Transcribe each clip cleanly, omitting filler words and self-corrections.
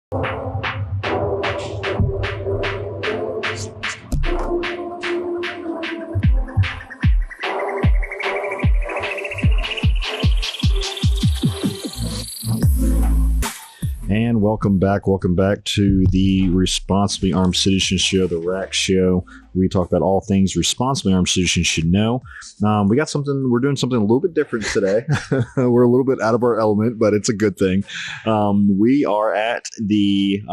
And welcome back to the Responsibly Armed Citizens Show, the RAC Show. We talk about all things responsibly armed citizens should know. We're doing something a little bit different today. We're a little bit out of our element, but it's a good thing. We are at the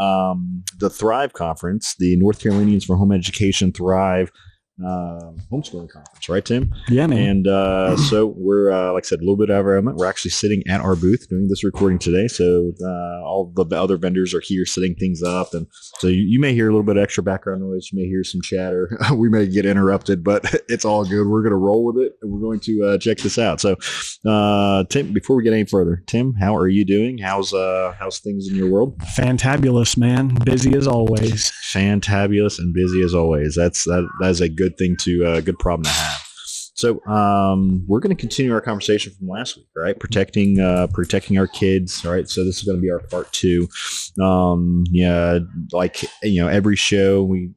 Thrive Conference, the North Carolinians for Home Education Thrive homeschooling conference, right, Tim? Yeah, man. And so we're, like I said, a little bit out of our element. We're actually sitting at our booth doing this recording today. So all the other vendors are here setting things up. And so you may hear a little bit of extra background noise. You may hear some chatter. We may get interrupted, but it's all good. We're going to roll with it, and we're going to check this out. So, Tim, before we get any further, Tim, how are you doing? How's things in your world? Fantabulous, man. Busy as always. Fantabulous and busy as always. That is a good thing to good problem to have. So we're going to continue our conversation from last week, right? Protecting our kids, right? So this is going to be our part 2. Every show, we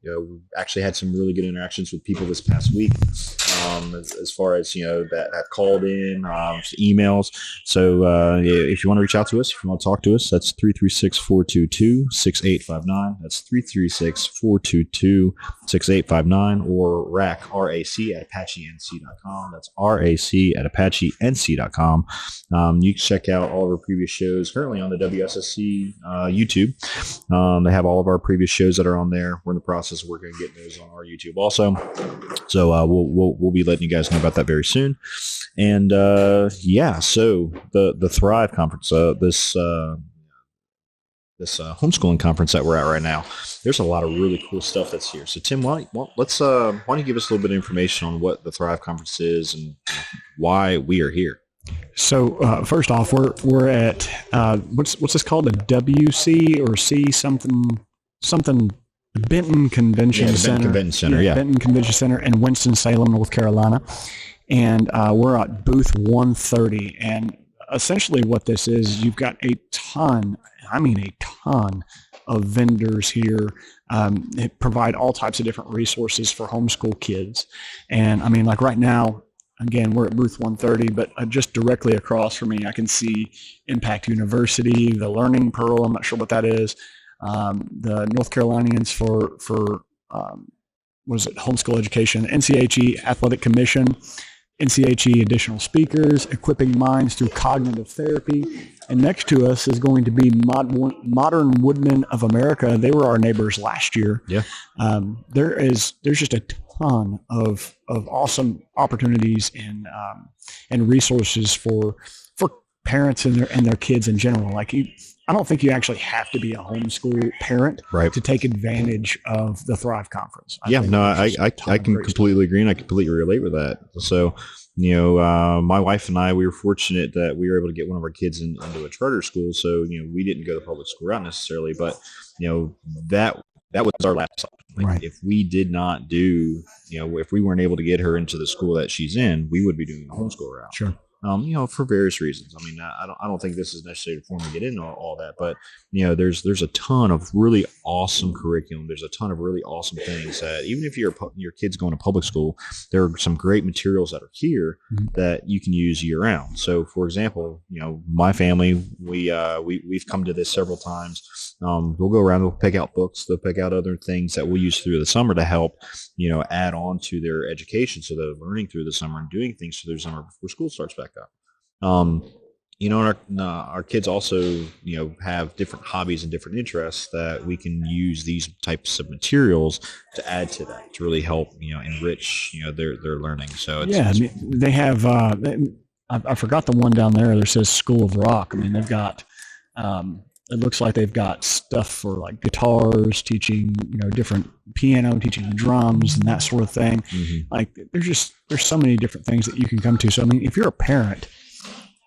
actually had some really good interactions with people this past week. As far as that called in, emails. So if you want to reach out to us, if you want to talk to us, that's 336-422-6859. That's 336-422-6859, or RAC at ApacheNC.com. That's RAC at ApacheNC.com. You can check out all of our previous shows currently on the WSSC YouTube. They have all of our previous shows that are on there. We're in the process of working on getting those on our YouTube also. So we'll be letting you guys know about that very soon. And so the Thrive Conference, this homeschooling conference that we're at right now, there's a lot of really cool stuff that's here. So Tim, why don't you give us a little bit of information on what the Thrive Conference is and why we are here? So first off, we're at what's this called? A WC or C something Benton Convention Center. Benton Convention Center in Winston-Salem, North Carolina. And we're at booth 130. And essentially what this is, you've got a ton of vendors here. They provide all types of different resources for homeschool kids. And I mean, like right now, again, we're at booth 130, but just directly across from me, I can see Impact University, the Learning Pearl. I'm not sure what that is. The North Carolinians for homeschool education, NCHE Athletic Commission, NCHE additional speakers, equipping minds through cognitive therapy. And next to us is going to be Modern Woodmen of America. They were our neighbors last year. Yeah. There's just a ton of awesome opportunities and resources for parents and their kids in general. I don't think you actually have to be a homeschool parent to take advantage of the Thrive Conference. I can completely agree, and I completely relate with that. So, my wife and I, we were fortunate that we were able to get one of our kids into a charter school. So, we didn't go the public school route necessarily, but, that was our last option. If we did not do, if we weren't able to get her into the school that she's in, we would be doing the homeschool route. Sure. For various reasons. I mean, I don't think this is necessary for me to get into all that, but there's a ton of really awesome curriculum. There's a ton of really awesome things that even if your kid's going to public school, there are some great materials that are here that you can use year round. So, for example, my family, we've come to this several times. We'll go around, we'll pick out books, they'll pick out other things that we'll use through the summer to help, add on to their education, so they're learning through the summer and doing things through their summer before school starts back up. Our kids also, have different hobbies and different interests that we can use these types of materials to add to that, to really help, enrich, their learning. So they have, I forgot the one down there that says School of Rock. I mean, they've got, it looks like they've got stuff for like guitars, teaching, different piano, teaching drums and that sort of thing. Mm-hmm. Like there's so many different things that you can come to. So, I mean, if you're a parent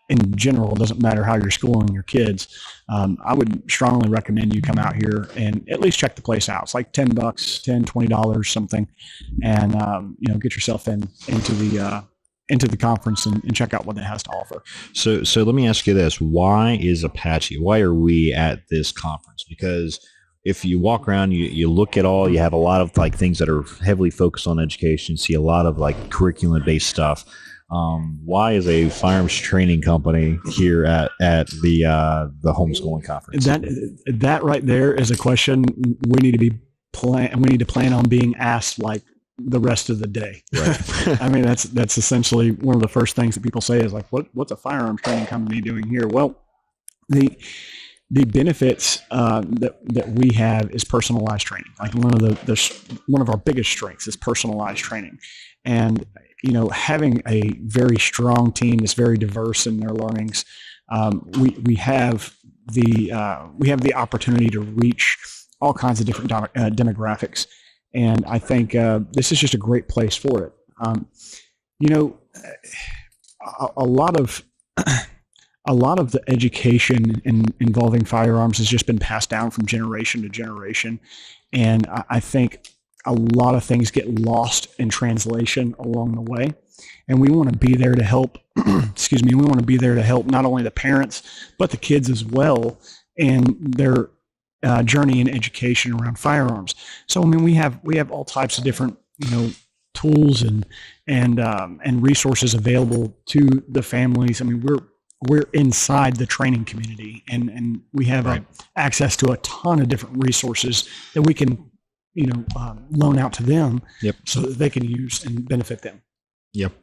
in general, it doesn't matter how you're schooling your kids. I would strongly recommend you come out here and at least check the place out. It's like $10, $20, something. And, get yourself into into the conference and check out what it has to offer. So let me ask you this: why is Apache? Why are we at this conference? Because if you walk around, you look at all, you have a lot of like things that are heavily focused on education. See a lot of like curriculum based stuff. Why is a firearms training company here at the homeschooling conference? That right there is a question we need to plan on being asked like the rest of the day. Right. I mean, that's essentially one of the first things that people say is like, what's a firearms training company doing here? Well, the benefits that we have is personalized training. Like one of our biggest strengths is personalized training, and having a very strong team that's very diverse in their learnings, we have the opportunity to reach all kinds of different demographics, and I think this is just a great place for it. A lot of the education involving firearms has just been passed down from generation to generation. And I think a lot of things get lost in translation along the way. And we want to be there to help, we want to be there to help not only the parents, but the kids as well in their journey in education around firearms. So, I mean, we have all types of different, tools and resources available to the families. I mean, we're inside the training community, and we have access to a ton of different resources that we can, loan out to them, so that they can use and benefit them. Yep.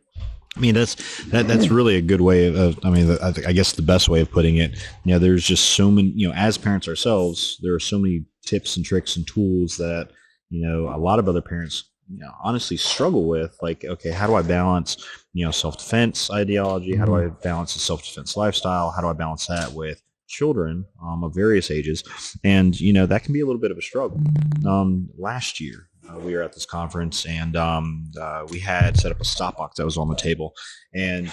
I mean, that's really a good way of, I guess the best way of putting it. There's just so many, as parents ourselves, there are so many tips and tricks and tools that, a lot of other parents, honestly struggle with. Like, okay, how do I balance, self-defense ideology? How do I balance the self-defense lifestyle? How do I balance that with children of various ages? And, that can be a little bit of a struggle. Last year, we were at this conference, and we had set up a stop box that was on the table, and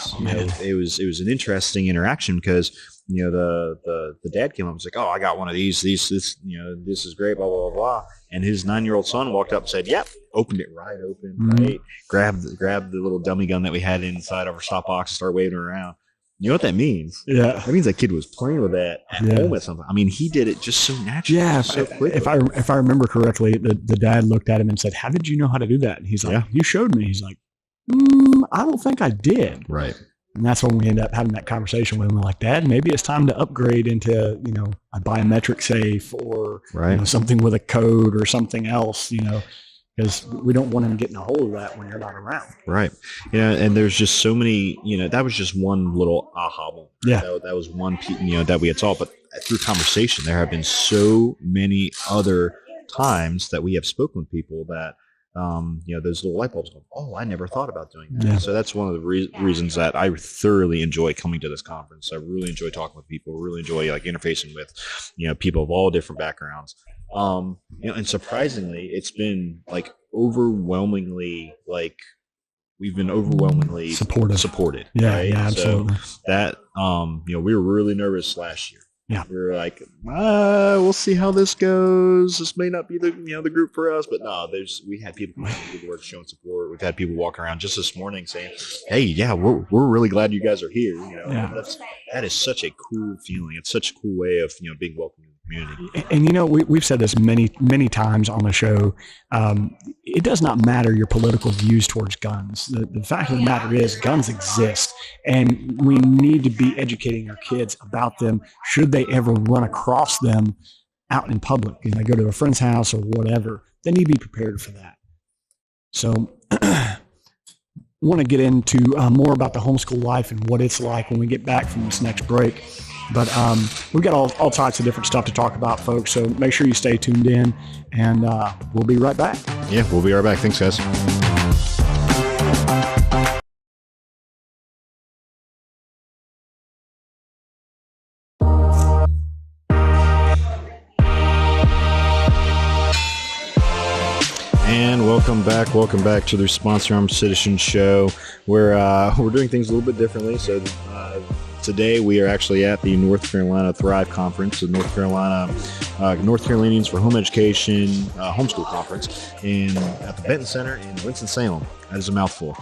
it was an interesting interaction because the dad came up and was like, "Oh, I got one of these. This is great, blah blah blah blah." And his 9-year-old son walked up and said, "Yep," opened it right open, right, grabbed the little dummy gun that we had inside of our stop box and started waving it around. You know what that means? Yeah. That means that kid was playing with that at home with something. I mean, he did it just so naturally. Yeah. So quickly. If I remember correctly, the dad looked at him and said, "How did you know how to do that?" And he's like, "You showed me." He's like, "I don't think I did." Right. And that's when we end up having that conversation with him. We're like, "Dad, maybe it's time to upgrade into, a biometric safe or something with a code or something else, because we don't want him getting a hold of that when you're not around." Right. And there's just so many, that was just one little aha moment. Yeah. That was one, that we had saw. But through conversation, there have been so many other times that we have spoken with people that, those little light bulbs go, "Oh, I never thought about doing that." Yeah. So that's one of the reasons that I thoroughly enjoy coming to this conference. I really enjoy talking with people, really enjoy interfacing with, people of all different backgrounds. And surprisingly, it's been overwhelmingly we've been overwhelmingly supported. Yeah, right? yeah, absolutely. So that we were really nervous last year. Yeah, we were like, we'll see how this goes. This may not be the the group for us, but no, we had people showing support. We've had people walk around just this morning saying, "Hey, yeah, we're really glad you guys are here." That is such a cool feeling. It's such a cool way of being welcomed in the community. And we've said this many times on the show. It does not matter your political views towards guns. The fact of the matter is, guns exist, and we need to be educating our kids about them. Should they ever run across them out in public, and they go to a friend's house or whatever, they need to be prepared for that. So, want to get into more about the homeschool life and what it's like when we get back from this next break. But we've got all types of different stuff to talk about, folks. So make sure you stay tuned in, and we'll be right back. Yeah, we'll be right back. Thanks, guys. And welcome back to the Responsible Armed Citizen Show, where we're doing things a little bit differently. So Today we are actually at the North Carolina Thrive Conference, the North Carolinians for Home Education Homeschool Conference, at the Benton Center in Winston-Salem. That is a mouthful.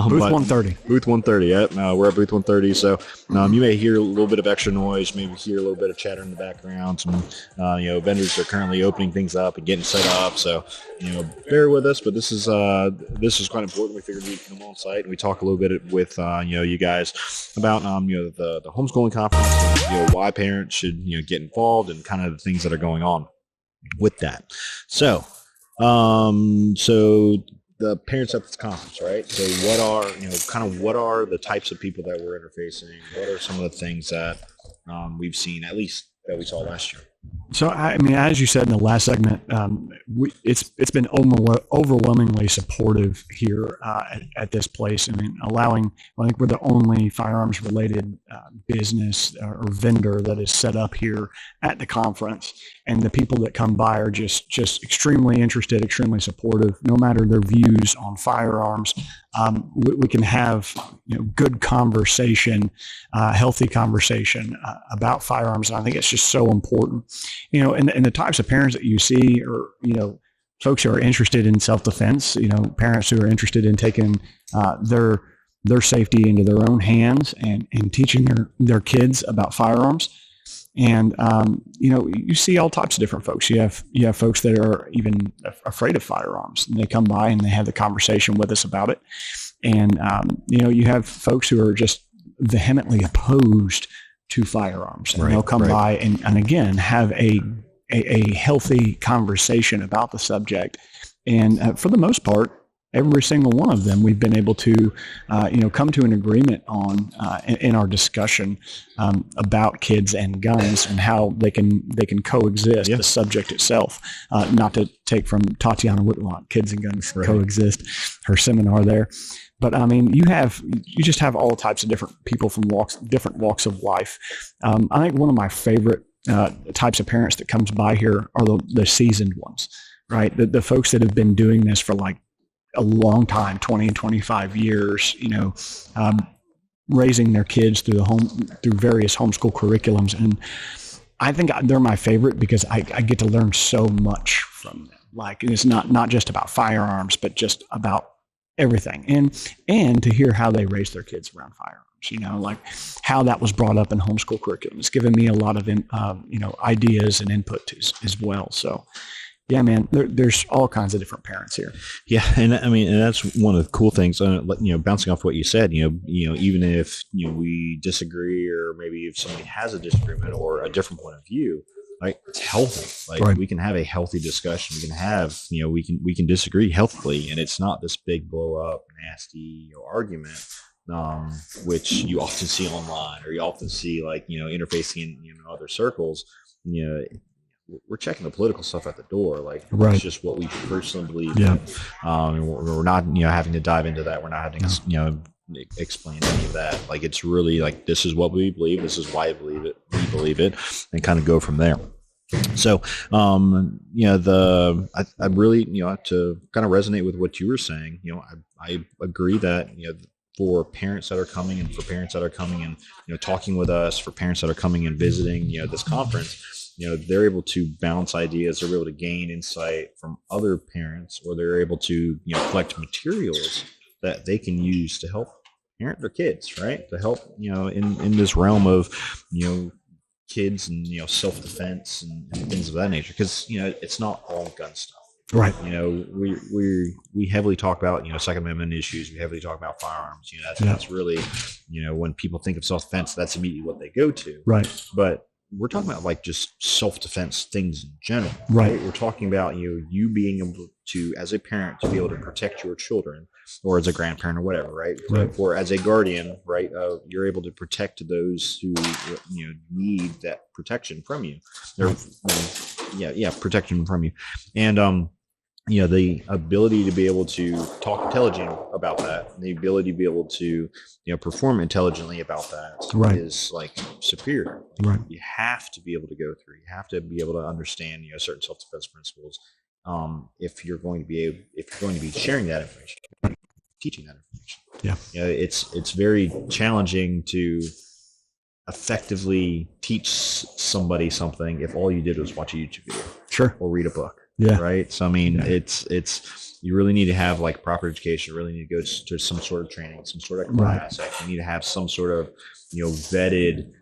Booth 130. Booth 130. Yep. We're at Booth 130. So you may hear a little bit of extra noise, maybe hear a little bit of chatter in the background. Some vendors are currently opening things up and getting set up. So bear with us. But this is quite important. We figured we'd come on site and we talk a little bit with you guys about the homeschooling conference, why parents should get involved and kind of the things that are going on with that. So the parents at this conference, right? So what are the types of people that we're interfacing? What are some of the things that we've seen, at least that we saw last year? So, I mean, as you said in the last segment, it's been overwhelmingly supportive here at this place. I mean, I think we're the only firearms-related business or vendor that is set up here at the conference, and the people that come by are just extremely interested, extremely supportive. No matter their views on firearms, we can have good conversation, healthy conversation about firearms. And I think it's just so important. And the types of parents that you see are, folks who are interested in self-defense, parents who are interested in taking their safety into their own hands and teaching their kids about firearms. And, you see all types of different folks. You have folks that are even afraid of firearms, and they come by and they have the conversation with us about it. And, you have folks who are just vehemently opposed to firearms, and they'll come by and again have a healthy conversation about the subject. And for the most part, every single one of them we've been able to come to an agreement on in our discussion about kids and guns and how they can coexist. The subject itself, not to take from Tatiana Whitlock, Kids and Guns Coexist, her seminar there. But I mean, you just have all types of different people from different walks of life. I think one of my favorite types of parents that comes by here are the seasoned ones, right? The folks that have been doing this for like a long time, 20 and 25 years, raising their kids through various homeschool curriculums. And I think they're my favorite because I get to learn so much from them. Like, it's not just about firearms, but just about everything, and to hear how they raise their kids around firearms, like how that was brought up in homeschool curriculum. It's given me a lot of ideas and input as well. So yeah, man, there's all kinds of different parents here. Yeah, and I mean, and that's one of the cool things. Bouncing off what you said, even if we disagree, or maybe if somebody has a disagreement or a different point of view, like, it's healthy. Like, we can have a healthy discussion. We can have, we can disagree healthily, and it's not this big blow up, nasty argument, which you often see online, or you often see interfacing in other circles. We're checking the political stuff at the door. Like, it's just what we personally believe in. And we're not, having to dive into that. We're not having to, explain any of that. Like, it's really like, this is what we believe. This is why we believe it, and kind of go from there. So, I really, to kind of resonate with what you were saying, I agree that, for parents that are coming and for parents that are coming and, talking with us, for parents that are coming and visiting, this conference, they're able to bounce ideas, they're able to gain insight from other parents, or they're able to, collect materials that they can use to help parent their kids, right? To help, in this realm of, kids and, self-defense and things of that nature. Because, it's not all gun stuff. Right. We heavily talk about, Second Amendment issues. We heavily talk about firearms. That's really, when people think of self-defense, that's immediately what they go to. Right. But we're talking about like just self-defense things in general. Right. We're talking about you being able to, as a parent, to be able to protect your children, or as a grandparent or whatever, right? Or as a guardian, right? You're able to protect those who need that protection from you. Protection from you, and the ability to be able to talk intelligently about that, the ability to be able to, perform intelligently about that is like superior. Right. You have to be able to go through. You have to be able to understand, certain self-defense principles. If you're going to be sharing that information, teaching that information. Yeah. It's very challenging to effectively teach somebody something if all you did was watch a YouTube video, Sure, or read a book, yeah, right? So I mean, yeah. it's you really need to have like proper education. You really need to go to some sort of training, some sort of Right. class. Like, you need to have some sort of vetted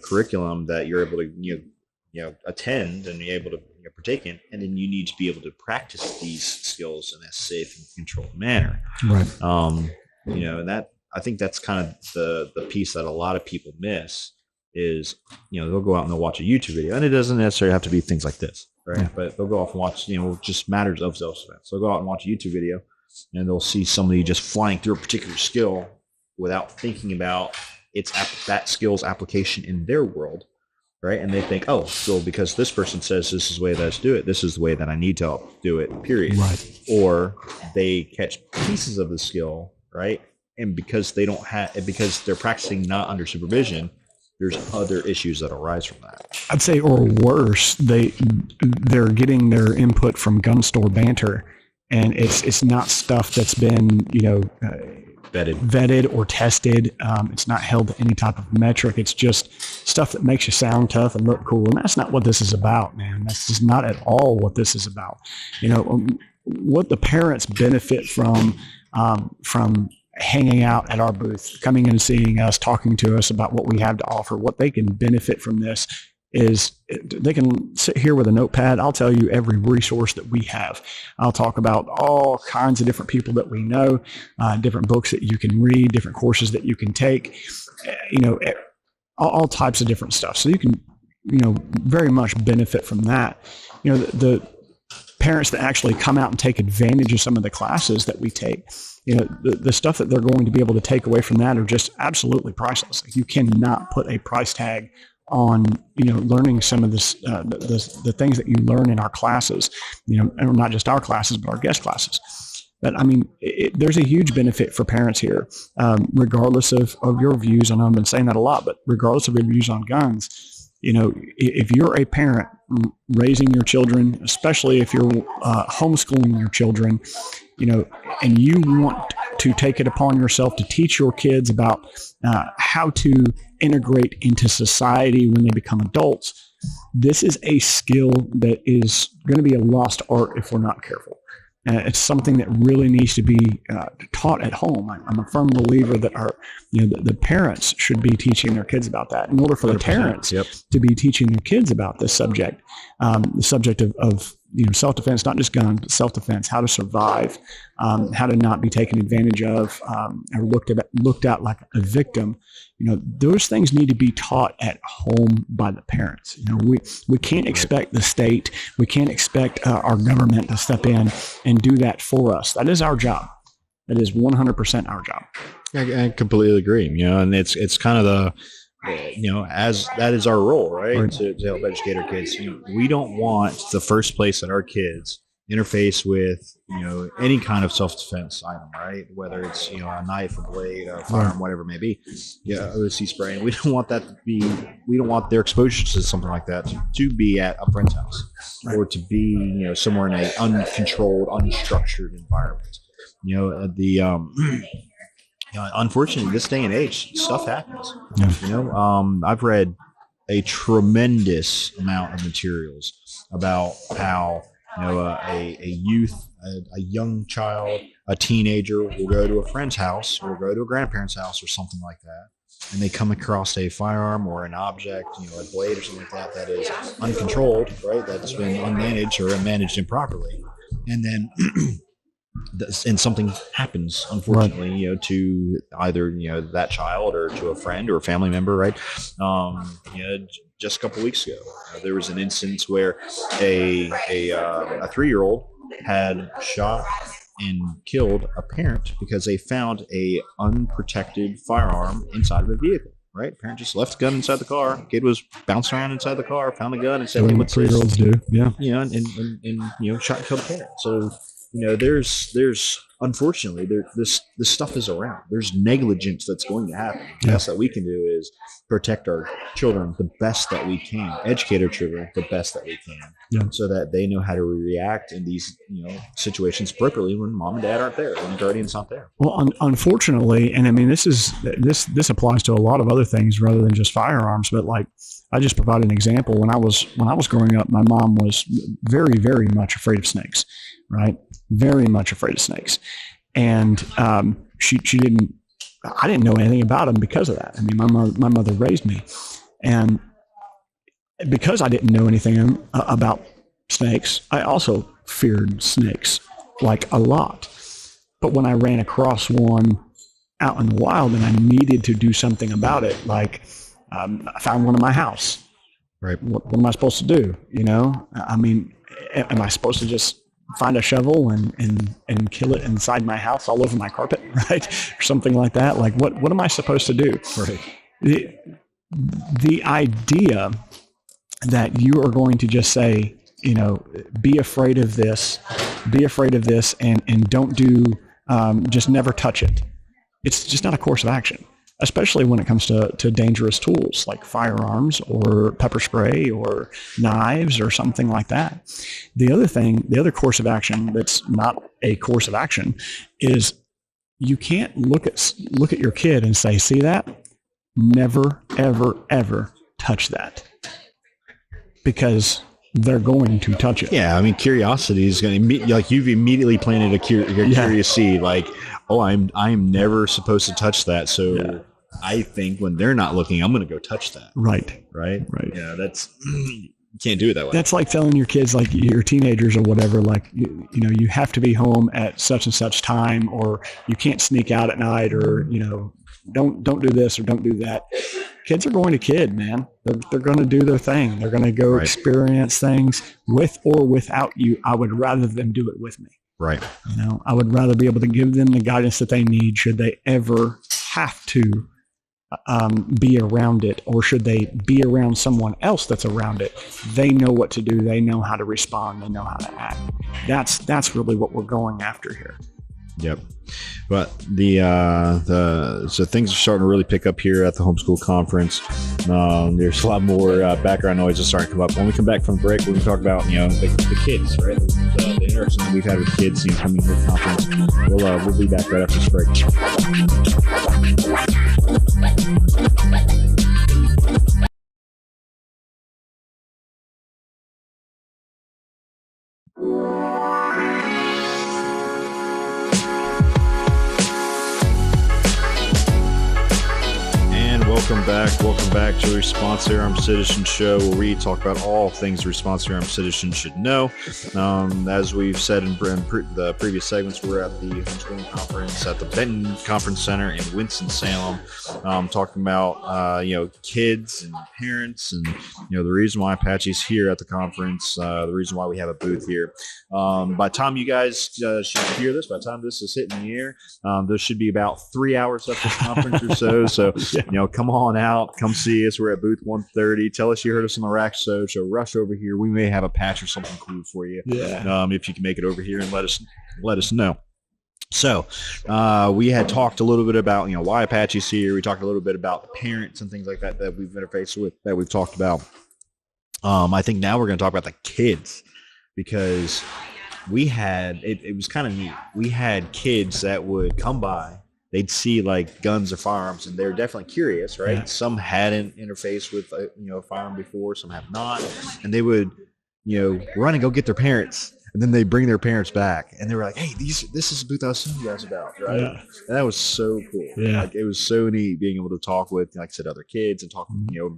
curriculum that you're able to attend and be able to partake in, and then you need to be able to practice these skills in a safe and controlled manner. Right. And that, I think that's kind of the piece that a lot of people miss is, they'll go out and they'll watch a YouTube video, and it doesn't necessarily have to be things like this, right? Yeah. But they'll go off and watch, just matters of self-defense. They'll go out and watch a YouTube video, and they'll see somebody just flying through a particular skill without thinking about that skill's application in their world, right? And they think, oh, so because this person says this is the way that I do it, this is the way that I need to do it, period. Right. Or they catch pieces of the skill, right? And because because they're practicing not under supervision, there's other issues that arise from that. I'd say, or worse, they're getting their input from gun store banter, and it's not stuff that's been vetted or tested. It's not held to any type of metric. It's just stuff that makes you sound tough and look cool, and that's not what this is about, man. That's just not at all what this is about. What the parents benefit from hanging out at our booth, coming in and seeing us, talking to us about what we have to offer, what they can benefit from this is they can sit here with a notepad. I'll tell you every resource that we have. I'll talk about all kinds of different people that we know, different books that you can read, different courses that you can take, all types of different stuff. So you can, very much benefit from that. The parents that actually come out and take advantage of some of the classes that we take, the stuff that they're going to be able to take away from that are just absolutely priceless. Like, you cannot put a price tag on, learning some of this, the things that you learn in our classes, and not just our classes, but our guest classes. But I mean, there's a huge benefit for parents here, regardless of your views. I know I've been saying that a lot, but regardless of your views on guns, if you're a parent raising your children, especially if you're homeschooling your children, and you want to take it upon yourself to teach your kids about how to integrate into society when they become adults, this is a skill that is going to be a lost art if we're not careful. It's something that really needs to be taught at home. I'm a firm believer that the parents should be teaching their kids about that. In order for the parents to be teaching their kids about this subject, the subject of self-defense, not just guns, but self-defense, how to survive, how to not be taken advantage of, or looked at like a victim. Those things need to be taught at home by the parents. We can't expect the state, we can't expect our government to step in and do that for us. That is our job. That is 100% our job. I completely agree. And it's kind of as that is our role, right? To help educate our kids. We don't want the first place that our kids interface with, any kind of self-defense item, right? Whether it's, a knife, a blade, a firearm, whatever it may be, OC spray. We don't want that to be, we don't want their exposure to something like that to be at a friend's house, or to be, somewhere in an uncontrolled, unstructured environment. Unfortunately, this day and age, stuff happens. I've read a tremendous amount of materials about how a youth, a young child, a teenager will go to a friend's house or go to a grandparent's house or something like that, and they come across a firearm or an object, a blade or something like that is uncontrolled, right? That's been unmanaged or managed improperly, and then and something happens, unfortunately, to either that child or to a friend or a family member, right? Just a couple of weeks ago, there was an instance where a 3-year-old had shot and killed a parent because they found a unprotected firearm inside of a vehicle. Right, parent just left the gun inside the car. Kid was bouncing around inside the car, found the gun, and said, "Hey, what's this?" Three-year-olds do, yeah. And shot and killed the parent. So there's unfortunately this stuff is around. There's negligence that's going to happen. The best that we can do is protect our children the best that we can, educate our children the best that we can, so that they know how to react in these situations appropriately when mom and dad aren't there, when the guardian's not there. Well, unfortunately, and I mean this applies to a lot of other things rather than just firearms, but like I just provide an example. When I was growing up, my mom was very, very much afraid of snakes, right? Very much afraid of snakes. And she didn't, I didn't know anything about them because of that. I mean, my mother raised me. And because I didn't know anything about snakes, I also feared snakes, like a lot. But when I ran across one out in the wild and I needed to do something about it, like I found one in my house. Right. What am I supposed to do? I mean, am I supposed to just find a shovel and kill it inside my house all over my carpet, right? Or something like that. Like what am I supposed to do? Right. The idea that you are going to just say, be afraid of this and don't do, just never touch it. It's just not a course of action, especially when it comes to dangerous tools like firearms or pepper spray or knives or something like that. The other course of action that's not a course of action is you can't look at your kid and say, see that? Never, ever, ever touch that. Because they're going to touch it. Yeah, I mean, curiosity is going to, like, you've immediately planted a curious seed. Like, oh, I'm never supposed to touch that. So I think when they're not looking, I'm going to go touch that. Right. Yeah, that's you can't do it that way. That's like telling your kids, like your teenagers or whatever, like you have to be home at such and such time, or you can't sneak out at night, or don't do this or don't do that. Kids are going to kid, man. They're going to do their thing. They're going to go experience things with or without you. I would rather them do it with me. Right. I would rather be able to give them the guidance that they need should they ever have to be around it, or should they be around someone else that's around it. They know what to do. They know how to respond. They know how to act. That's really what we're going after here. Yep. But so things are starting to really pick up here at the homeschool conference. There's a lot more background noise that's starting to come up. When we come back from the break, we're going to talk about the kids, right? The interaction that we've had with kids coming to the conference. We'll be back right after this break. Welcome back to the Responsible Armed Citizen Show, where we talk about all things responsible armed citizens should know. As we've said in the previous segments, we're at the homeschooling conference at the Benton Conference Center in Winston-Salem, talking about kids and parents, and the reason why Apache's here at the conference, the reason why we have a booth here. By the time you guys should hear this, by the time this is hitting the air, there should be about 3 hours left of the conference or so. So come on out, come see us. We're at booth 130. Tell us you heard us on the Rack Show. Rush over here. We may have a patch or something cool for you. Yeah. If you can make it over here and let us know. So we had talked a little bit about why Apache's here. We talked a little bit about the parents and things like that we've interfaced with, that we've talked about. I think now we're going to talk about the kids, because we had it was kind of neat. We had kids that would come by. They'd see like guns or firearms, and they're definitely curious, right? Yeah. Some hadn't interfaced with a firearm before, some have not, and they would run and go get their parents, and then they bring their parents back, and they were like, "Hey, this is the booth I was telling you guys about, right?" Yeah. And that was so cool. Yeah, like, it was so neat being able to talk with, like I said, other kids, and talk,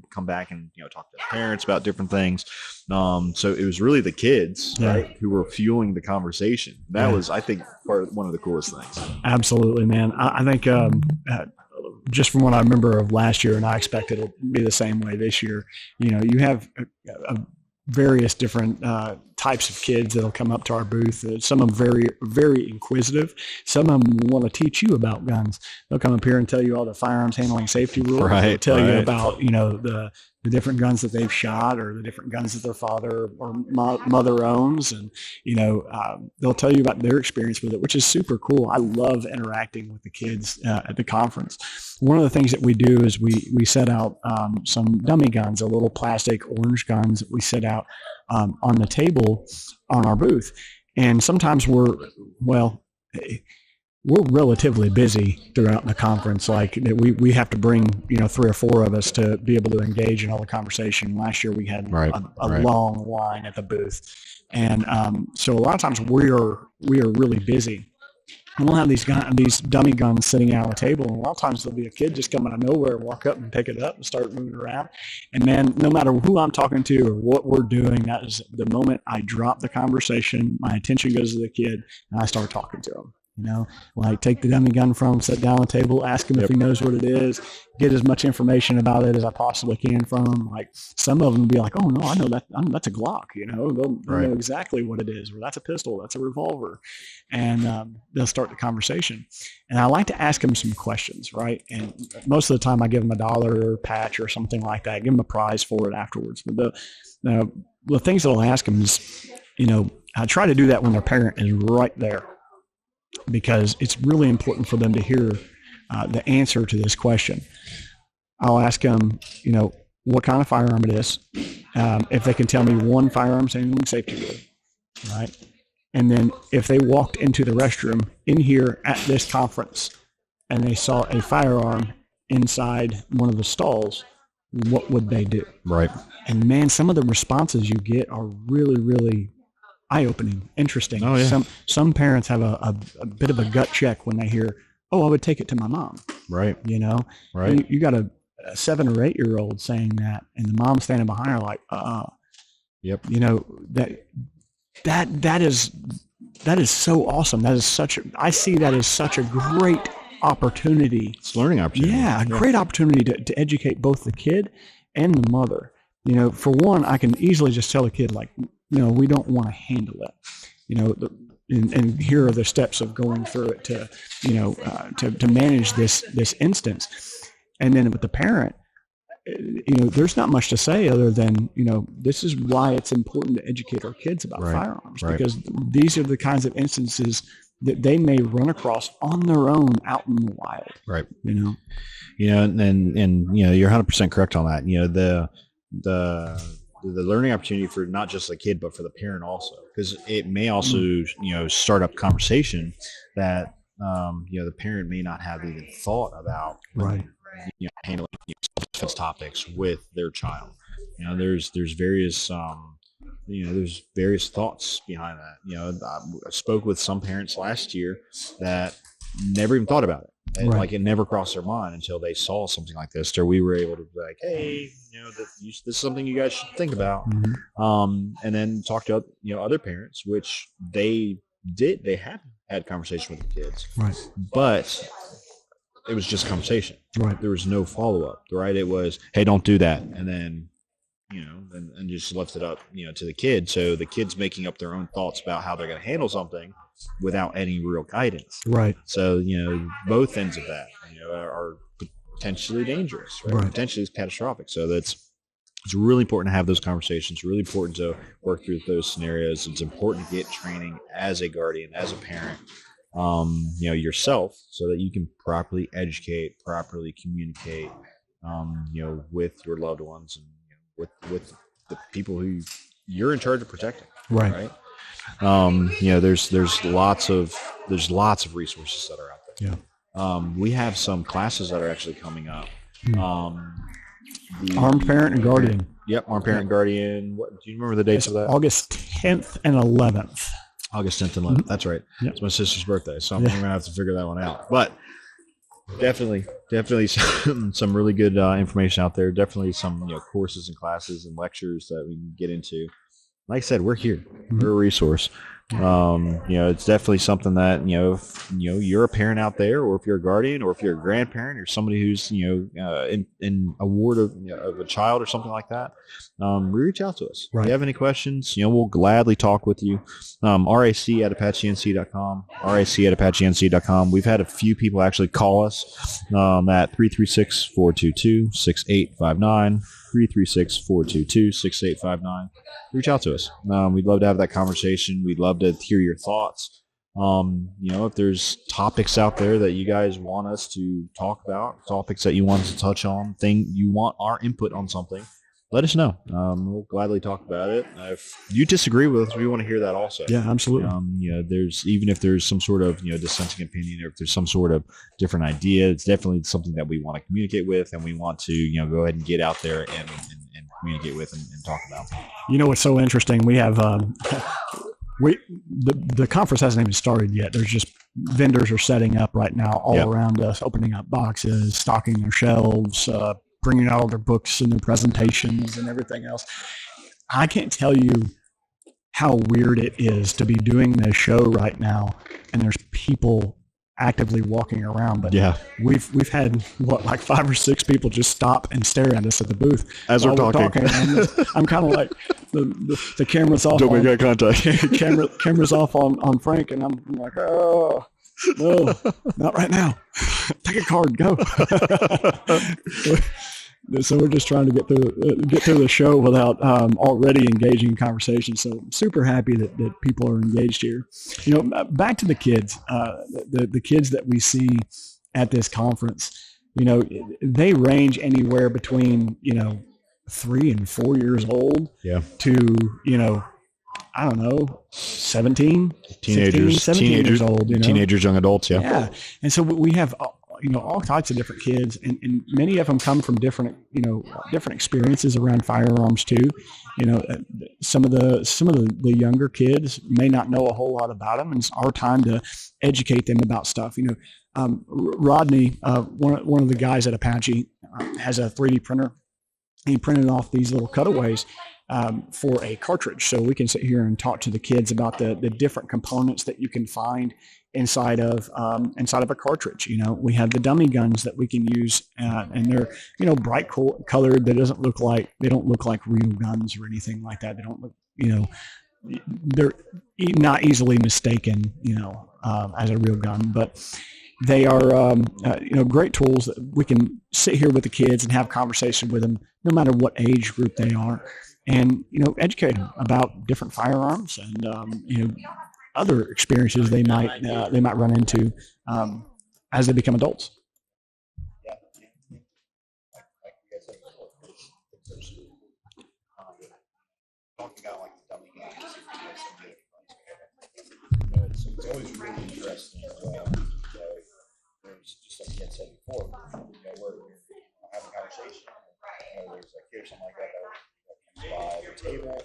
come back and talk to their parents about different things. So it was really the kids, right, who were fueling the conversation. That was, I think, one of the coolest things. Absolutely, man. I think just from what I remember of last year, and I expect it'll be the same way this year. You have various different types of kids that'll come up to our booth. Some of them very, very inquisitive. Some of them want to teach you about guns. They'll come up here and tell you all the firearms handling safety rules. Right, they'll tell you about the the different guns that they've shot or the different guns that their father or mother owns. And, they'll tell you about their experience with it, which is super cool. I love interacting with the kids at the conference. One of the things that we do is we set out some dummy guns, a little plastic orange guns that we set out on the table on our booth. And sometimes we're relatively busy throughout the conference. Like we have to bring, 3 or 4 of us to be able to engage in all the conversation. Last year we had a long line at the booth. And so a lot of times we are really busy. And we'll have these dummy guns sitting out on the table. And a lot of times there'll be a kid just come out of nowhere, walk up and pick it up and start moving around. And man, no matter who I'm talking to or what we're doing, that is the moment I drop the conversation, my attention goes to the kid and I start talking to him. Like take the dummy gun from him, sit down on the table, ask him if he knows what it is, get as much information about it as I possibly can from him. Like some of them will be like, oh no, I know that that's a Glock, they'll know exactly what it is, or that's a pistol, that's a revolver. And they'll start the conversation. And I like to ask them some questions, right? And most of the time I give them $1 or a patch or something like that, give them a prize for it afterwards. But the things that I'll ask them is, I try to do that when their parent is right there, because it's really important for them to hear the answer to this question. I'll ask them, what kind of firearm it is. If they can tell me one firearm handling safety rule, right? And then if they walked into the restroom in here at this conference and they saw a firearm inside one of the stalls, what would they do? Right. And man, some of the responses you get are really, really eye-opening, interesting. Oh, yeah. Some parents have a bit of a gut check when they hear, "Oh, I would take it to my mom." Right. Right. You got a 7 or 8 year old saying that, and the mom standing behind her like, Yep. That is so awesome. I see that as such a great opportunity. It's a learning opportunity. Yeah, a great opportunity to educate both the kid and the mother. For one, I can easily just tell a kid like, we don't want to handle it, and here are the steps of going through it to manage this instance. And then with the parent, there's not much to say other than, this is why it's important to educate our kids about firearms, because these are the kinds of instances that they may run across on their own out in the wild. Right. And you're 100% correct on that. The learning opportunity for not just the kid, but for the parent also, because it may also, start up conversation that, the parent may not have even thought about, handling self-defense topics with their child. There's various, there's various thoughts behind that. I spoke with some parents last year that never even thought about it. And like it never crossed their mind until they saw something like this, or we were able to be like, hey, this is something you guys should think about. Mm-hmm. And then talk to other parents, which they had conversation with the kids, but it was just conversation. There was no follow-up. It was, hey, don't do that, and then and just left it up to the kid. So the kid's making up their own thoughts about how they're going to handle something without any real guidance. So both ends of that are potentially dangerous, potentially catastrophic. So it's really important to have those conversations, really important to work through those scenarios. It's important to get training as a guardian, as a parent, yourself, so that you can properly educate, properly communicate, with your loved ones and with the people who you're in charge of protecting. Right. There's lots of resources that are out there. Yeah. We have some classes that are actually coming up. Armed Parent and Guardian. Yep, Armed Parent and Guardian. What do you remember the dates of that? August 10th and 11th. August 10th and 11th. Mm-hmm. That's right. Yep. It's my sister's birthday, so I'm going to have to figure that one out. But definitely some really good information out there. Definitely some courses and classes and lectures that we can get into. Like I said, we're here. Mm-hmm. We're a resource. It's definitely something that if you're a parent out there, or if you're a guardian, or if you're a grandparent, or somebody who's in a ward of a child or something like that, reach out to us. If you have any questions, we'll gladly talk with you. RAC@ApacheNC.com. RAC@ApacheNC.com. We've had a few people actually call us at 336-422-6859. 336-422-6859. Reach out to us. We'd love to have that conversation. We'd love to hear your thoughts. If there's topics out there that you guys want us to talk about, topics that you want us to touch on, you want our input on something, let us know. We'll gladly talk about it. If you disagree with us, we want to hear that also. Yeah, absolutely. Even if there's some sort of dissenting opinion, or if there's some sort of different idea, it's definitely something that we want to communicate with, and we want to go ahead and get out there and communicate with and talk about. What's so interesting? We have the conference hasn't even started yet. There's just vendors are setting up right now all around us, opening up boxes, stocking their shelves, bringing out all their books and their presentations and everything else. I can't tell you how weird it is to be doing this show right now, and there's people actively walking around. But we've had like 5 or 6 people just stop and stare at us at the booth as we're talking. I'm kind of like the camera's off. Don't make eye contact. Camera's off on Frank, and I'm like, oh. No, not right now. Take a card, go. So we're just trying to get through the show without already engaging in conversation. So I'm super happy that people are engaged here. Back to the kids, the kids that we see at this conference, they range anywhere between 3 and 4 years old to I don't know, 17, teenagers, 17 years old, teenagers, young adults. Yeah. And so we have, all types of different kids, and many of them come from different experiences around firearms too. Some of the younger kids may not know a whole lot about them, and it's our time to educate them about stuff. Rodney, one of the guys at Apache, has a 3D printer. He printed off these little cutaways for a cartridge, so we can sit here and talk to the kids about the different components that you can find inside of a cartridge. We have the dummy guns that we can use, and they're bright colored. They don't look like real guns or anything like that. They don't look they're not easily mistaken as a real gun, but they are great tools that we can sit here with the kids and have conversation with them, no matter what age group they are, and educate them about different firearms and other experiences they might run into as they become adults. It's always really interesting. There's just like Ken said before, we're having a conversation. There's a kid or something like that comes by the table,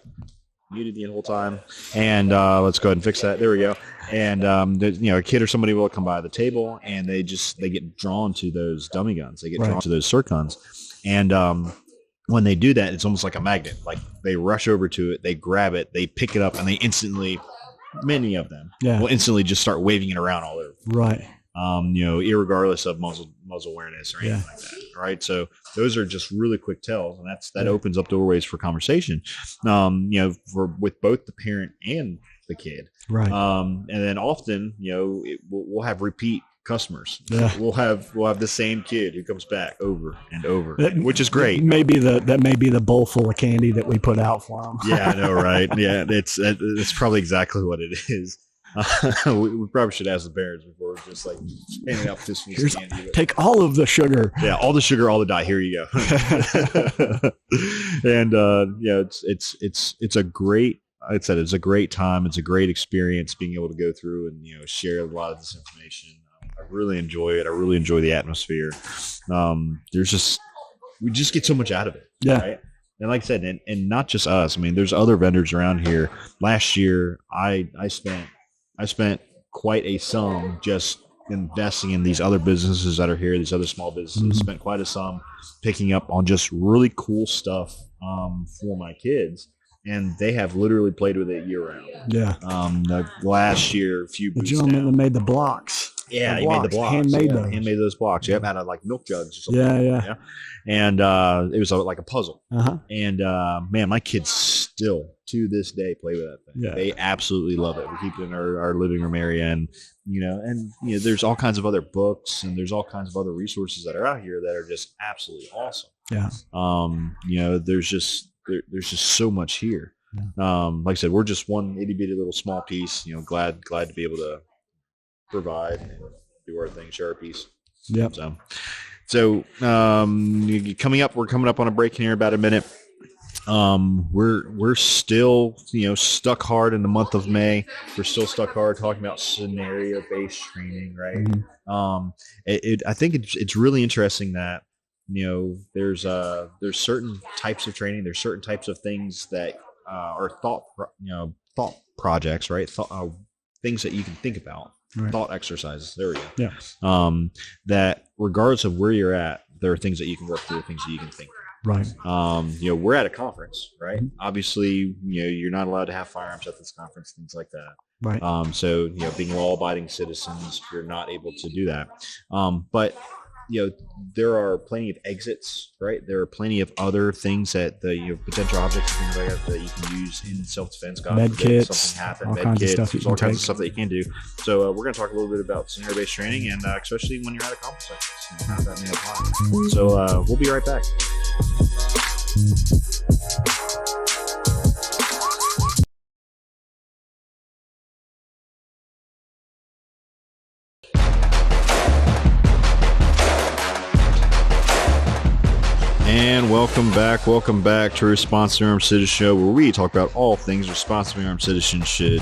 muted the whole time, and let's go ahead and fix that. There we go. And a kid or somebody will come by the table, and they get drawn to those dummy guns. They get drawn to those circ guns, and when they do that, it's almost like a magnet. Like they rush over to it, they grab it, they pick it up, and they instantly, many of them, will instantly just start waving it around all over. Right. Irregardless of muzzle awareness or anything like that. Right. So those are just really quick tells, and that opens up doorways for conversation, with both the parent and the kid. Right. And then often, we'll have repeat customers. Yeah. We'll have the same kid who comes back over and over, which is great. That may be the bowl full of candy that we put out for them. Yeah, I know, right? Yeah, it's probably exactly what it is. We probably should ask the parents before we're just like handing out fistfuls of candy. Take all of the sugar. Yeah, all the sugar, all the dye. Here you go. And it's a great. Like I said, it's a great time. It's a great experience being able to go through and share a lot of this information. I really enjoy it. I really enjoy the atmosphere. We just get so much out of it. Yeah. Right? And like I said, and not just us. I mean, there's other vendors around here. Last year, I spent quite a sum just investing in these other businesses that are here, these other small businesses. Mm-hmm. Spent quite a sum picking up on just really cool stuff for my kids. And they have literally played with it year round. Yeah. Last year, the gentleman that made the blocks. Yeah, he made the blocks. Handmade those blocks. Yep, had like milk jugs or something. Yeah. And it was like a puzzle. Uh-huh. And man, my kids still to this day play with that thing. Yeah. They absolutely love it. We keep it in our living room area, and there's all kinds of other books, and there's all kinds of other resources that are out here that are just absolutely awesome. Yeah. There's just so much here. Yeah. Like I said, we're just one itty bitty little small piece. Glad to be able to provide and do our thing, share our piece. Yep. So we're coming up on a break here in about a minute. We're still, stuck hard in the month of May. We're still stuck hard talking about scenario-based training, right? Mm-hmm. I think it's really interesting that, there's certain types of training. There's certain types of things that are thought projects, right? Things that you can think about. Right. Thought exercises. There we go. Yeah. That regardless of where you're at, there are things that you can work through, things that you can think through. Right. We're at a conference, right? Mm-hmm. Obviously, you're not allowed to have firearms at this conference, things like that. Right. So, being law-abiding citizens, you're not able to do that. But there are plenty of exits, right? There are plenty of other things that the potential objects and things like that you can use in self-defense. God med forbid kits, something happen. all Med kinds kits, of stuff. There's all kinds of stuff that you can do. So we're going to talk a little bit about scenario-based training, and especially when you're at a conference like this, how that may apply. So we'll be right back. And welcome back to Responsibly Armed Citizen Show, where we talk about all things responsibly armed citizens should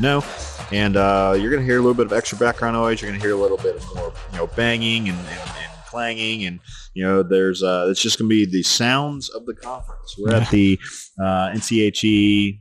know. And you're going to hear a little bit of extra background noise. You're going to hear a little bit of more, banging and clanging, and there's it's just going to be the sounds of the conference. We're at the NCHE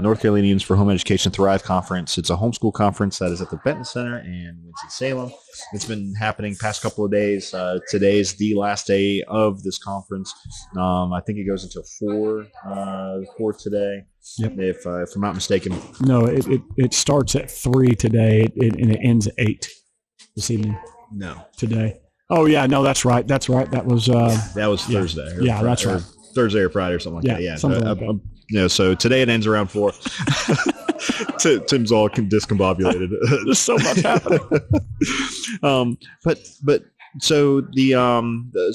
North Carolina Unions for Home Education Thrive Conference. It's a homeschool conference that is at the Benton Center in Winston-Salem. It's been happening past couple of days. Today is the last day of this conference. I think it goes until 4 today. Yep. If I'm not mistaken. No, it starts at 3 today and it ends at 8 this evening. No. Today. Oh yeah, no, that's right. That was Thursday. Yeah, that's right. Thursday or Friday or something like that. Yeah. Something like that. So today it ends around 4. Tim's all discombobulated. There's so much happening. So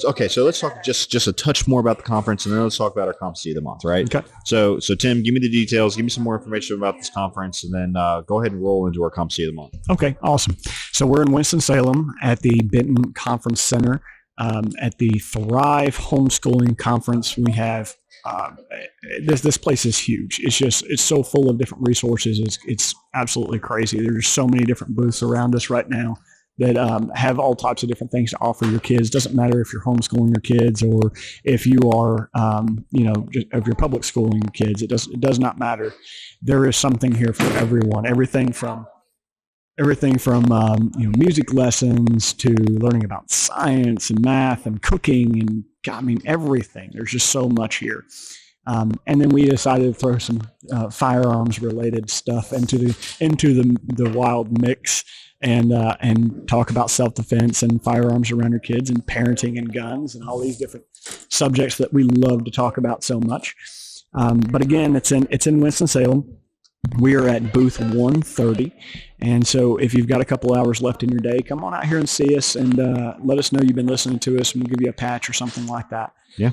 okay. So let's talk just a touch more about the conference, and then let's talk about our competency of the month, right? Okay. So Tim, give me the details. Give me some more information about this conference, and then go ahead and roll into our competency of the month. Okay. Awesome. So we're in Winston-Salem at the Benton Conference Center at the Thrive Homeschooling Conference. We have this place is huge. It's so full of different resources. It's absolutely crazy. There's so many different booths around us right now that have all types of different things to offer your kids. Doesn't matter if you're homeschooling your kids or if you are, if you're public schooling your kids. It does not matter. There is something here for everyone. Everything from music lessons to learning about science and math and cooking and everything. There's just so much here. And then we decided to throw some firearms related stuff into the wild mix and talk about self-defense and firearms around your kids and parenting and guns and all these different subjects that we love to talk about so much. But again, it's in Winston-Salem. We are at booth 130. And so if you've got a couple hours left in your day, come on out here and see us and let us know you've been listening to us, and we'll give you a patch or something like that. Yeah.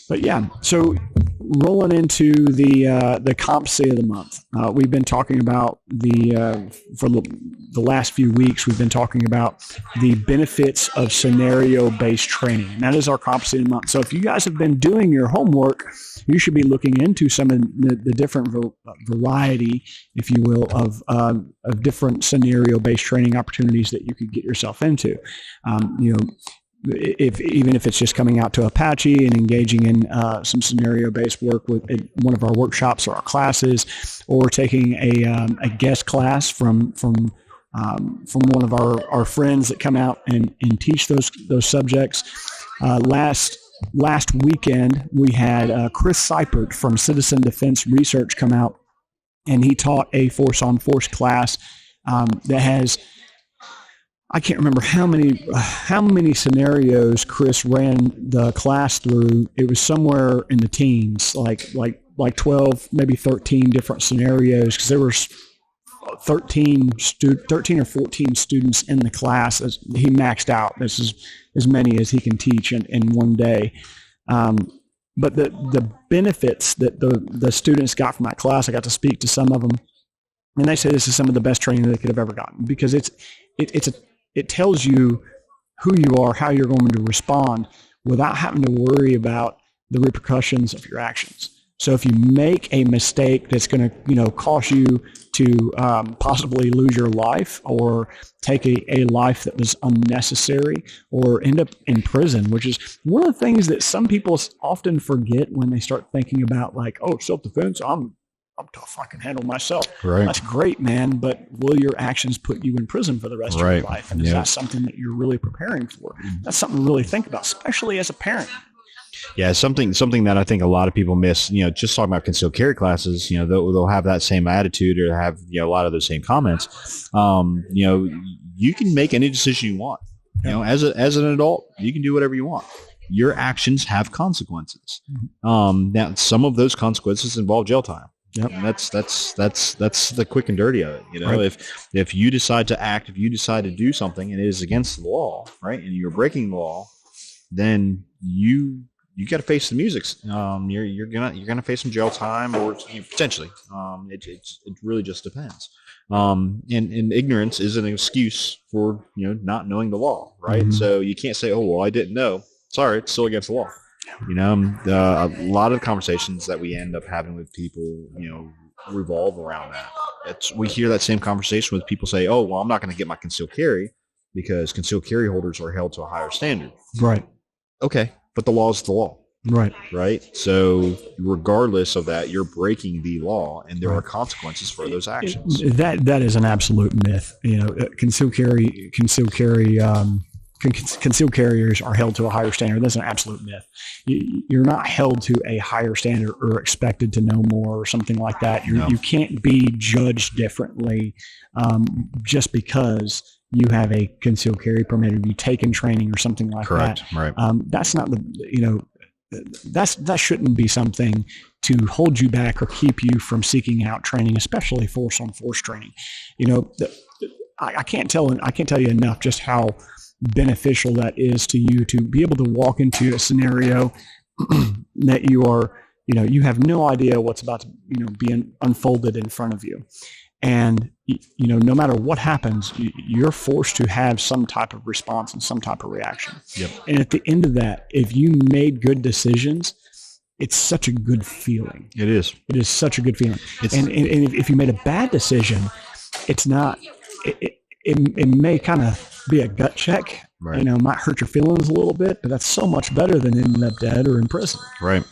But yeah, so rolling into the competency of the month, we've been talking about for the last few weeks, we've been talking about the benefits of scenario-based training, and that is our competency of the month. So if you guys have been doing your homework, you should be looking into some of the different variety, if you will, of different scenario-based training opportunities that you could get yourself into. Even if it's just coming out to Apache and engaging in some scenario-based work with one of our workshops or our classes, or taking a guest class from one of our friends that come out and teach those subjects. Last weekend, we had Chris Seipert from Citizen Defense Research come out, and he taught a force-on-force class that has, I can't remember how many scenarios Chris ran the class through. It was somewhere in the teens, like 12, maybe 13 different scenarios, because there were 13 or 14 students in the class. He maxed out. This is as many as he can teach in one day. But the benefits that the students got from that class, I got to speak to some of them, and they say this is some of the best training they could have ever gotten, because it tells you who you are, how you're going to respond without having to worry about the repercussions of your actions. So if you make a mistake that's going to, cause you to possibly lose your life, or take a life that was unnecessary, or end up in prison, which is one of the things that some people often forget when they start thinking about, like, oh, self-defense, I'm tough, I can handle myself. Right. That's great, man, but will your actions put you in prison for the rest of your life? And is that something that you're really preparing for? That's something to really think about, especially as a parent. Yeah, something that I think a lot of people miss. Just talking about concealed carry classes, they'll have that same attitude, or have a lot of those same comments. You can make any decision you want. As an adult, you can do whatever you want. Your actions have consequences. Now, some of those consequences involve jail time. Yep. And that's the quick and dirty of it. Right. If you decide to act, if you decide to do something and it is against the law, right, and you're breaking the law, then you got to face the music. You're gonna face some jail time, or potentially. It really just depends. And ignorance is an excuse for not knowing the law, right? Mm-hmm. So you can't say, oh well, I didn't know. Sorry, it's still against the law. A lot of the conversations that we end up having with people, revolve around that. We hear that same conversation with people say, oh well, I'm not going to get my concealed carry because concealed carry holders are held to a higher standard. Right. Okay. But the law is the law. Right. Right. So regardless of that, you're breaking the law, and there are consequences for those actions. That is an absolute myth. Concealed carriers are held to a higher standard. That's an absolute myth. You're not held to a higher standard or expected to know more or something like that. You can't be judged differently just because you have a concealed carry permit, or you taken training or something like Correct. that. Right. That's not that shouldn't be something to hold you back or keep you from seeking out training, especially force on force training. I can't tell you enough just how beneficial that is to you, to be able to walk into a scenario that you have no idea what's about to be unfolded in front of you. And, no matter what happens, you're forced to have some type of response and some type of reaction. Yep. And at the end of that, if you made good decisions, it's such a good feeling. It is. It is such a good feeling. And if you made a bad decision, it's not, it may kind of be a gut check. Right. Might hurt your feelings a little bit, but that's so much better than ending up dead or in prison. Right.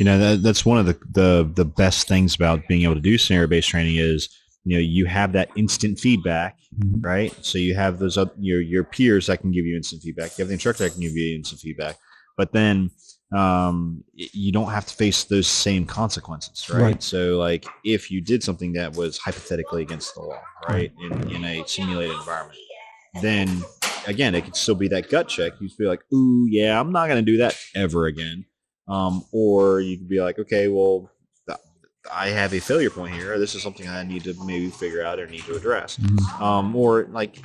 That's one of the best things about being able to do scenario-based training is, you have that instant feedback, mm-hmm. right? So you have those your peers that can give you instant feedback. You have the instructor that can give you instant feedback, but then you don't have to face those same consequences, right? So like if you did something that was hypothetically against the law, right, in a simulated environment, then again, it could still be that gut check. You feel like, ooh, yeah, I'm not going to do that ever again. Or you could be like, okay, well, I have a failure point here. This is something I need to maybe figure out or need to address. Mm-hmm. Or like,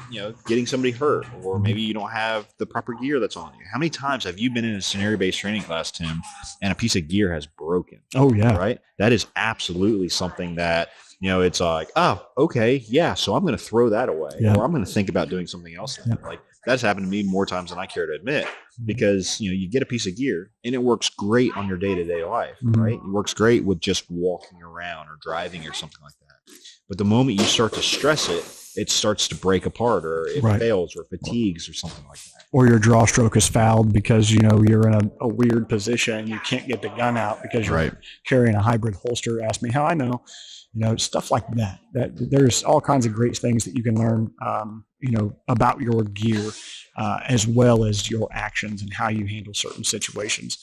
getting somebody hurt, or maybe you don't have the proper gear that's on you. How many times have you been in a scenario-based training class, Tim, and a piece of gear has broken? Oh, yeah. Right? That is absolutely something that, it's like, oh, okay, yeah, so I'm going to throw that away. Yeah. Or I'm going to think about doing something else. Yeah. Like, that's happened to me more times than I care to admit, because, you get a piece of gear and it works great on your day-to-day life, mm-hmm. right? It works great with just walking around or driving or something like that. But the moment you start to stress it, it starts to break apart, or it fails, or fatigues, or something like that. Or your draw stroke is fouled because, you're in a weird position. You can't get the gun out because you're carrying a hybrid holster. Ask me how I know. Stuff like that. That there's all kinds of great things that you can learn, about your gear, as well as your actions and how you handle certain situations.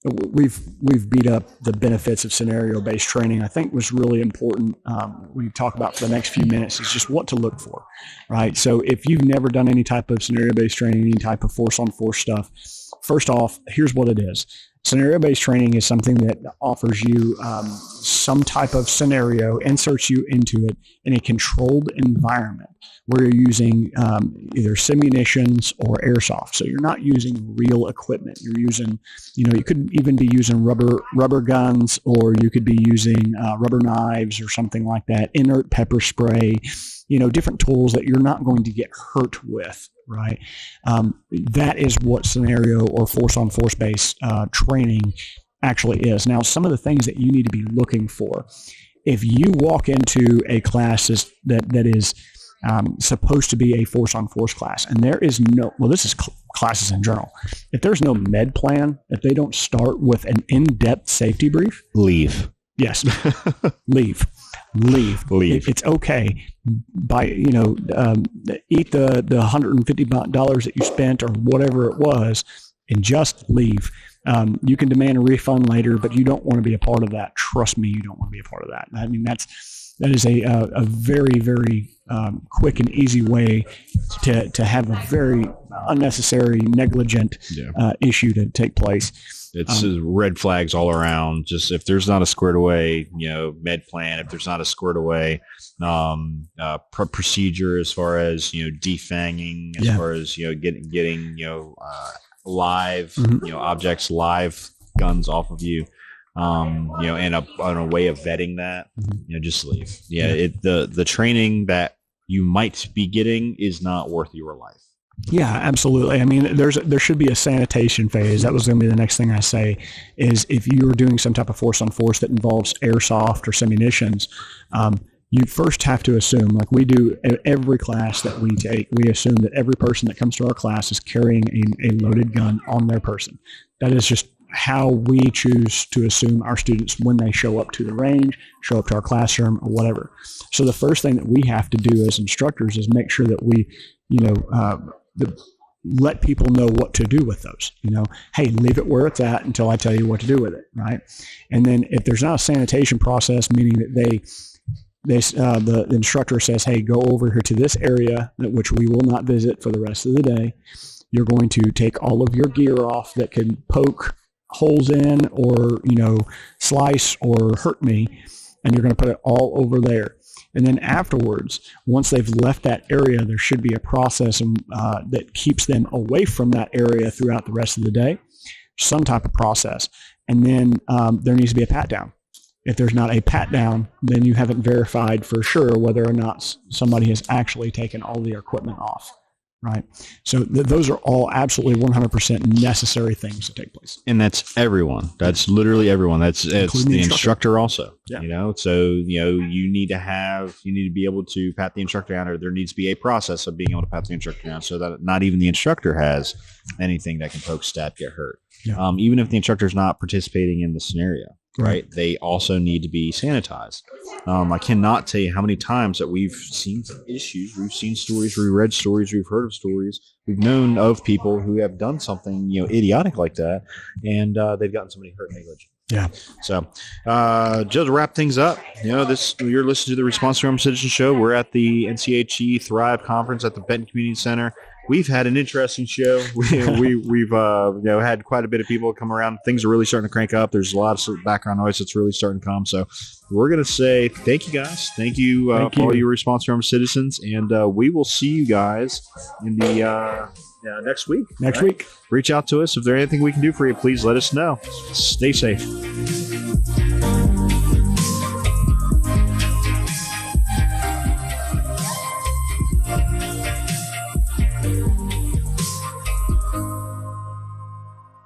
We've beat up the benefits of scenario-based training. I think was really important. We talk about for the next few minutes is just what to look for, right? So if you've never done any type of scenario-based training, any type of force-on-force stuff, first off, here's what it is. Scenario-based training is something that offers you some type of scenario, inserts you into it in a controlled environment where you're using either simunitions or airsoft. So you're not using real equipment. You're using, you could even be using rubber guns, or you could be using rubber knives or something like that, inert pepper spray, different tools that you're not going to get hurt with, right? That is what scenario or force-on-force based training actually is. Now, some of the things that you need to be looking for, if you walk into a class that is supposed to be a force-on-force class, and there is this is classes in general. If there's no med plan, if they don't start with an in-depth safety brief, leave. Yes, leave. It's okay. Eat the $150 that you spent or whatever it was, and just leave. You can demand a refund later, but you don't want to be a part of that. Trust me, you don't want to be a part of that. I mean, that is a very, very quick and easy way to have a very unnecessary, negligent issue to take place. It's red flags all around. Just if there's not a squared away, med plan, if there's not a squared away procedure as far as, defanging, as far as, getting live, objects, live guns off of you, and a way of vetting that, just leave. The training that you might be getting is not worth your life. Yeah, absolutely. I mean, there should be a sanitation phase. That was going to be the next thing I say, is if you're doing some type of force-on-force that involves airsoft or simunitions, you first have to assume, like we do every class that we take, we assume that every person that comes to our class is carrying a loaded gun on their person. That is just how we choose to assume our students when they show up to the range, show up to our classroom, or whatever. So the first thing that we have to do as instructors is make sure that we, let people know what to do with those. Hey, leave it where it's at until I tell you what to do with it, right? And then if there's not a sanitation process, meaning that the instructor says, hey, go over here to this area, which we will not visit for the rest of the day. You're going to take all of your gear off that can poke holes in or, slice or hurt me, and you're going to put it all over there. And then afterwards, once they've left that area, there should be a process that keeps them away from that area throughout the rest of the day, some type of process. And then there needs to be a pat down. If there's not a pat down, then you haven't verified for sure whether or not somebody has actually taken all the equipment off. Right. So those are all absolutely 100% necessary things to take place. And that's everyone. That's literally everyone. It's the instructor also, so, you need to be able to pat the instructor down, or there needs to be a process of being able to pat the instructor down so that not even the instructor has anything that can poke, stab, get hurt. Yeah. Even if the instructor is not participating in the scenario. Right. They also need to be sanitized. I cannot tell you how many times that we've seen issues, we've seen stories, we've read stories, we've heard of stories, we've known of people who have done something, idiotic like that, and they've gotten somebody hurt negligent. Yeah. So, just to wrap things up, you're listening to the Responsible Armed Citizen Show. We're at the NCHE Thrive Conference at the Benton Community Center. We've had an interesting show. We've had quite a bit of people come around. Things are really starting to crank up. There's a lot of background noise that's really starting to come. So we're going to say thank you, guys. Thank you for all your responsible armed citizens, and we will see you guys in the next week. Next week. Reach out to us if there's anything we can do for you. Please let us know. Stay safe.